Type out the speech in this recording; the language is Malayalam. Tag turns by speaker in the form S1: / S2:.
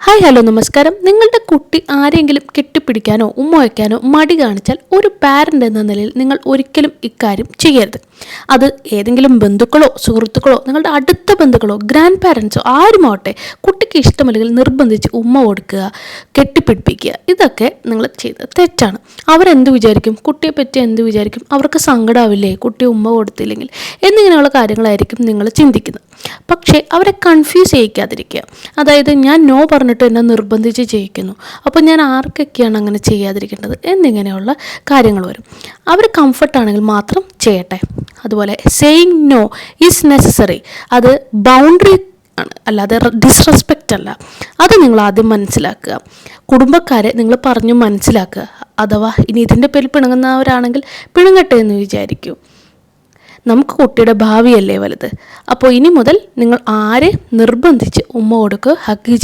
S1: ഹായ് ഹലോ നമസ്കാരം. നിങ്ങളുടെ കുട്ടി ആരെങ്കിലും കെട്ടിപ്പിടിക്കാനോ ഉമ്മ വയ്ക്കാനോ മടി കാണിച്ചാൽ ഒരു പാരൻ്റ് എന്ന നിലയിൽ നിങ്ങൾ ഒരിക്കലും ഇക്കാര്യം ചെയ്യരുത്. അത് ഏതെങ്കിലും ബന്ധുക്കളോ സുഹൃത്തുക്കളോ നിങ്ങളുടെ അടുത്ത ബന്ധുക്കളോ ഗ്രാൻഡ് പാരൻസോ ആരുമാവട്ടെ, കുട്ടിക്ക് ഇഷ്ടമല്ലെങ്കിൽ നിർബന്ധിച്ച് ഉമ്മ കൊടുക്കുക, കെട്ടിപ്പിടിപ്പിക്കുക, ഇതൊക്കെ നിങ്ങൾ ചെയ്തത് തെറ്റാണ്. അവരെന്ത് വിചാരിക്കും, കുട്ടിയെപ്പറ്റി എന്ത് വിചാരിക്കും, അവർക്ക് സങ്കടമാവില്ലേ കുട്ടി ഉമ്മ കൊടുത്തില്ലെങ്കിൽ എന്നിങ്ങനെയുള്ള കാര്യങ്ങളായിരിക്കും നിങ്ങൾ ചിന്തിക്കുന്നത്. പക്ഷേ അവരെ കൺഫ്യൂസ് ചെയ്യിക്കാതിരിക്കുക. അതായത് ഞാൻ നോ പറഞ്ഞിട്ട് എന്നെ നിർബന്ധിച്ച് ചെയ്യിക്കുന്നു, അപ്പോൾ ഞാൻ ആർക്കൊക്കെയാണ് അങ്ങനെ ചെയ്യാതിരിക്കേണ്ടത് എന്നിങ്ങനെയുള്ള കാര്യങ്ങൾ വരും. അവർ കംഫർട്ടാണെങ്കിൽ മാത്രം ചെയ്യട്ടെ. അതുപോലെ സേയിങ് നോ ഈസ് നെസസറി. അത് ബൗണ്ടറി ആണ്, അല്ലാതെ ഡിസ്റെസ്പെക്റ്റ് അല്ല. അത് നിങ്ങൾ ആദ്യം മനസ്സിലാക്കുക. കുടുംബക്കാരെ നിങ്ങൾ പറഞ്ഞു മനസ്സിലാക്കുക. അഥവാ ഇനി ഇതിൻ്റെ പേരിൽ പിണങ്ങുന്നവരാണെങ്കിൽ പിണങ്ങട്ടെ എന്ന് വിചാരിക്കൂ. നമുക്ക് കുട്ടിയുടെ ഭാവിയല്ലേ വലുത്. അപ്പോൾ ഇനി മുതൽ നിങ്ങൾ ആരെ നിർബന്ധിച്ച് ഉമ്മ കൊടുക്കുക, ഹഗ് ചെയ്യുക